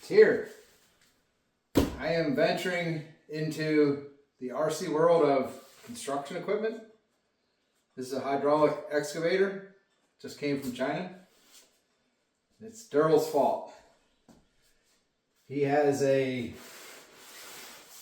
Here, I am venturing into the RC world of construction equipment. This is a hydraulic excavator, just came from China. It's Daryl's fault. He has a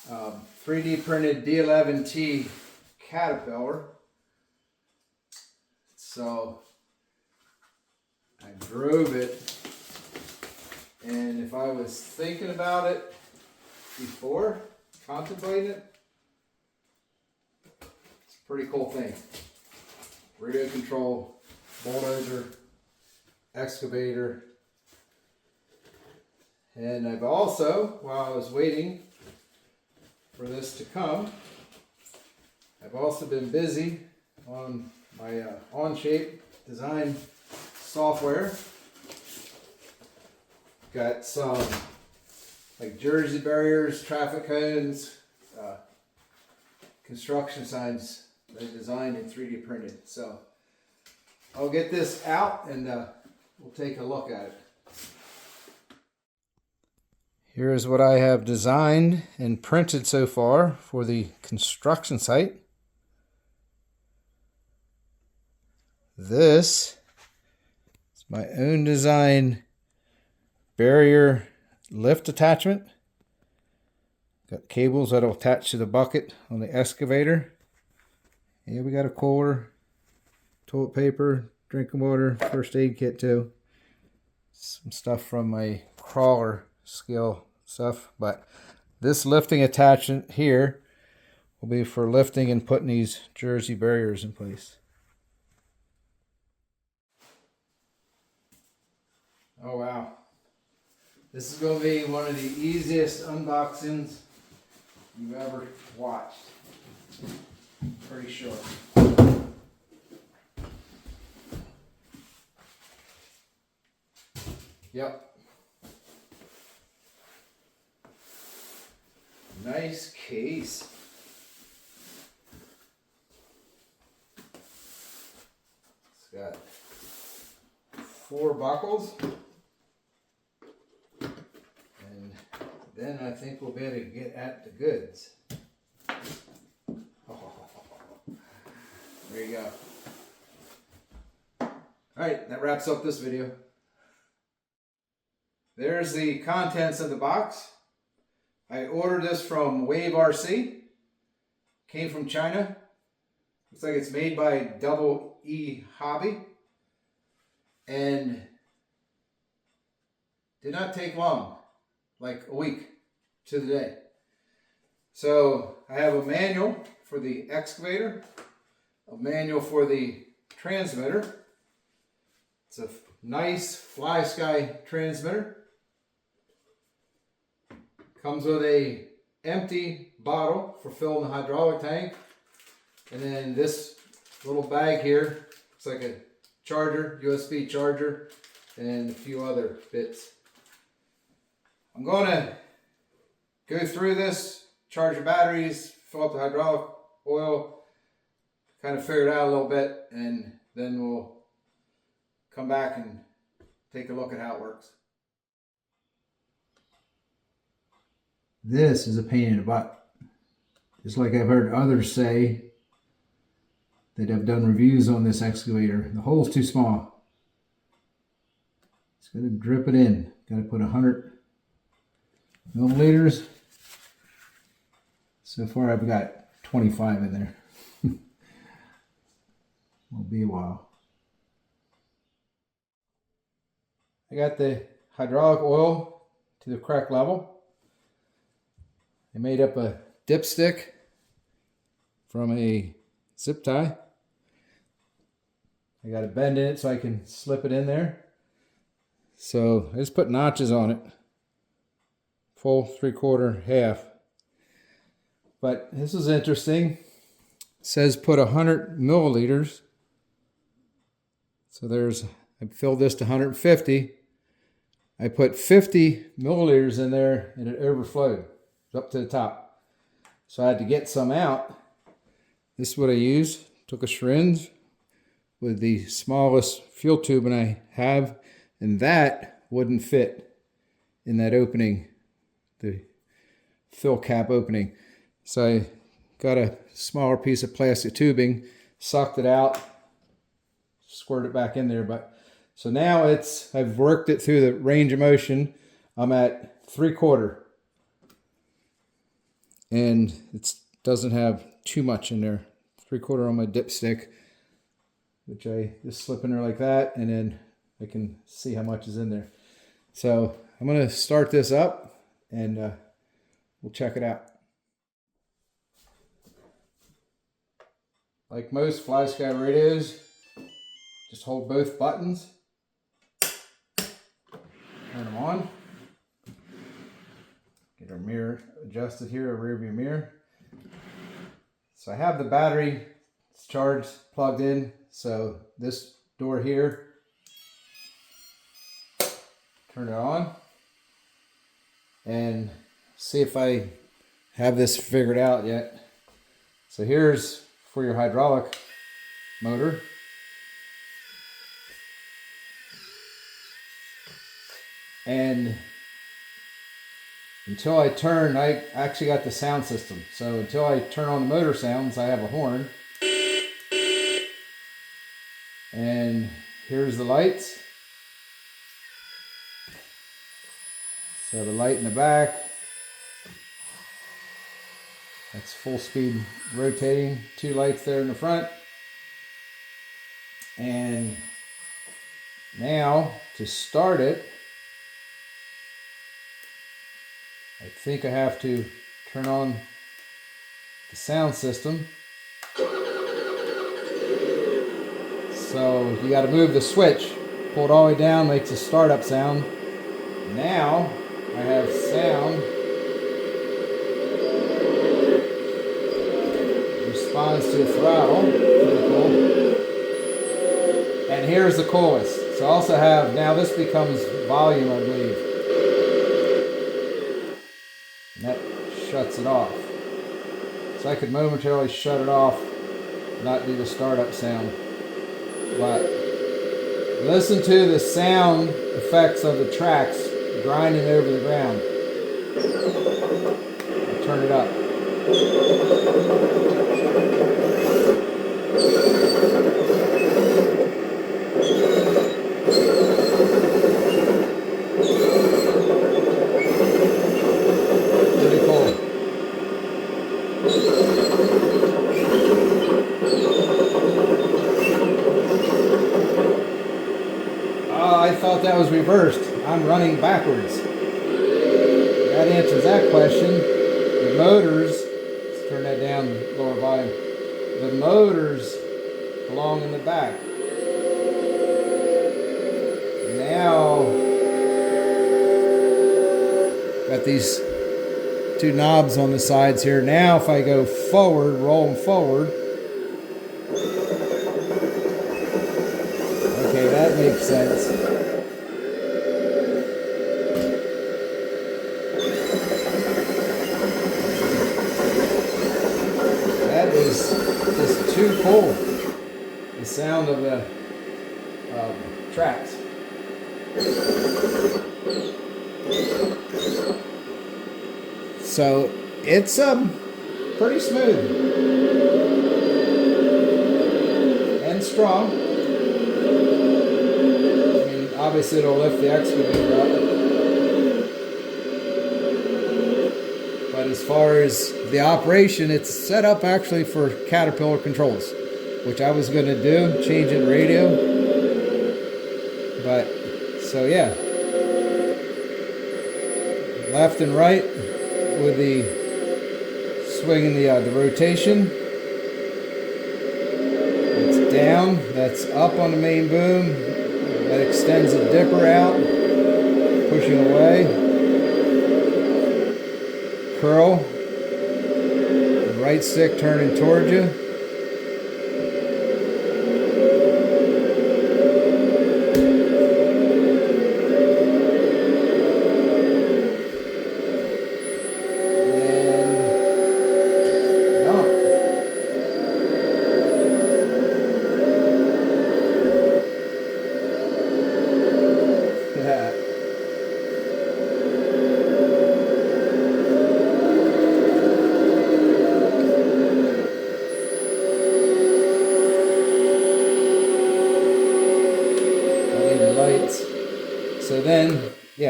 3D printed D11T Caterpillar. So I drove it. And if I was thinking about it before, contemplating it, it's a pretty cool thing. Radio control, bulldozer, excavator. And I've also, while I was waiting for this to come, I've also been busy on my Onshape design software. Got some like Jersey barriers, traffic cones, construction signs that I designed and 3D printed. So I'll get this out and we'll take a look at it. Here's what I have designed and printed so far for the construction site. This is my own design barrier lift attachment. Got cables that'll attach to the bucket on the excavator. Here we got a cooler, toilet paper, drinking water, first aid kit too. Some stuff from my crawler skill stuff. But this lifting attachment here will be for lifting and putting these Jersey barriers in place. Oh wow. This is going to be one of the easiest unboxings you've ever watched. Pretty sure. Yep. Nice case. It's got 4 buckles. Then I think we'll be able to get at the goods. Oh, there you go. Alright, that wraps up this video. There's the contents of the box. I ordered this from Wave RC. Came from China. Looks like it's made by Double E Hobby. And did not take long. Like a week to the day. So I have a manual for the excavator, a manual for the transmitter. It's a nice Fly Sky transmitter. Comes with a empty bottle for filling the hydraulic tank. And then this little bag here, looks like a charger, USB charger, and a few other bits. I'm going to go through this, charge the batteries, fill up the hydraulic oil, kind of figure it out a little bit, and then we'll come back and take a look at how it works. This is a pain in the butt. Just like I've heard others say that have done reviews on this excavator. The hole's too small. It's going to drip it in. Got to put 100 milliliters. So far I've got 25 in there. Will be a while. I got the hydraulic oil to the correct level. I made up a dipstick from a zip tie. I got a bend in it so I can slip it in there. So I just put notches on it. Full, 3/4, half. But this is interesting. It says put 100 milliliters So I filled this to 150. I put 50 milliliters in there and it overflowed up to the top. So I had to get some out. This is what I used. Took a syringe with the smallest fuel tube I have, and that wouldn't fit in that opening, the fill cap opening. So I got a smaller piece of plastic tubing, sucked it out, squirted it back in there. So now I've worked it through the range of motion. I'm at 3/4, and it doesn't have too much in there. 3/4 on my dipstick, which I just slip in there like that, and then I can see how much is in there. So I'm going to start this up, and we'll check it out. Like most fly sky radios, just hold both buttons, turn them on, get our mirror adjusted here, our rear view mirror. So I have the battery, it's charged, plugged in. So this door here, turn it on and see if I have this figured out yet. So here's for your hydraulic motor. And until I turn, I actually got the sound system. So until I turn on the motor sounds, I have a horn. And here's the lights. So the light in the back, that's full speed rotating. 2 lights there in the front. And now to start it, I think I have to turn on the sound system. So you got to move the switch, pull it all the way down, makes a startup sound. Now I have sound. Responds to the throttle. Pretty cool. And here's the coolest. So I also have, now this becomes volume, I believe. And that shuts it off. So I could momentarily shut it off, not do the startup sound. But listen to the sound effects of the tracks grinding over the ground. I'll turn it up. Pretty cool. I thought that was reversed. I'm running backwards. That answers that question. The motors, let's turn that down, lower volume. The motors belong in the back. Now, got these 2 knobs on the sides here. Now if I go forward, roll them forward. Okay, that makes sense. That is just too cool. The sound of the tracks. So it's pretty smooth and strong. I mean, obviously it'll lift the excavator up. But as far as the operation, it's set up actually for Caterpillar controls, which I was going to do, changing radio. But, so yeah. Left and right with the swinging the rotation. It's down, that's up on the main boom. That extends the dipper out, pushing away. Curl, the right stick turning towards you.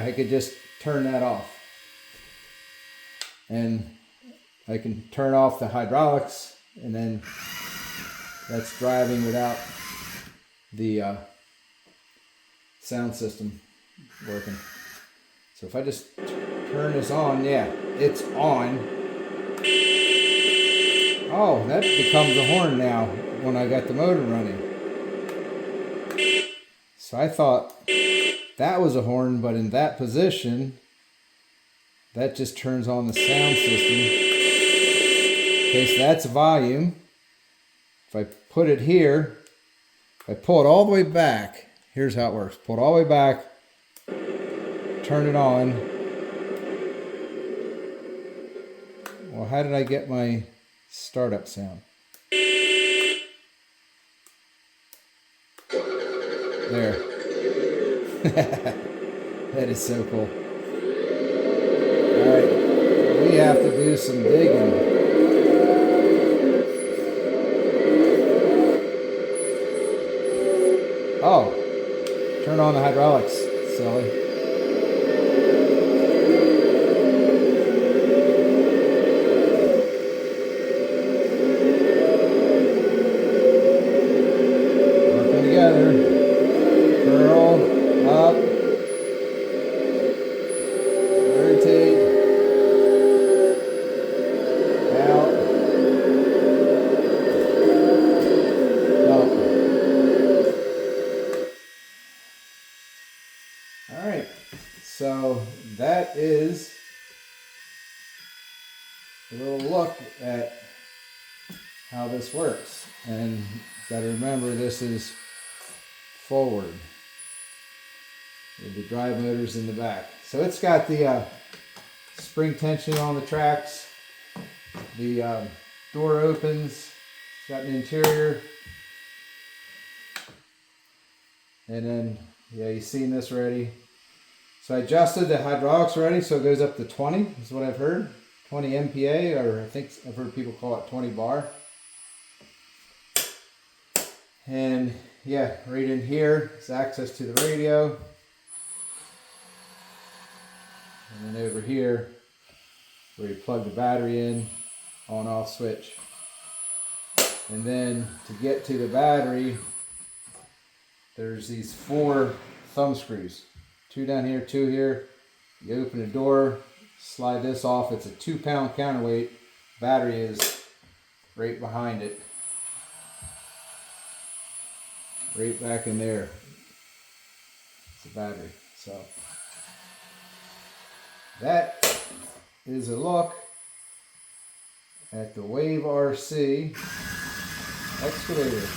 I could just turn that off. And I can turn off the hydraulics, and then that's driving without the sound system working. So if I just turn this on, yeah, it's on. Oh, that becomes a horn now when I got the motor running. So I thought that was a horn, but in that position, that just turns on the sound system. Okay, so that's volume. If I put it here, if I pull it all the way back, here's how it works. Pull it all the way back, turn it on. Well, how did I get my startup sound? There. That is so cool. Alright, we have to do some digging. Oh, turn on the hydraulics, silly. Working together. Curl up. Rotate. Out. Up. Alright, so that is a little look at how this works. And you gotta remember, this is forward with the drive motors in the back. So it's got the spring tension on the tracks. The door opens. It's got an interior. And then, yeah, you've seen this already. So I adjusted the hydraulics already, so it goes up to 20, is what I've heard. 20 MPa, or I think I've heard people call it 20 bar. And yeah, right in here is access to the radio. And then over here, where you plug the battery in, on off switch. And then to get to the battery, there's these 4 thumb screws. 2 down here, 2 here. You open the door, slide this off. It's a 2-pound counterweight. Battery is right behind it. Right back in there. It's a battery. So that is a look at the Wave RC excavator.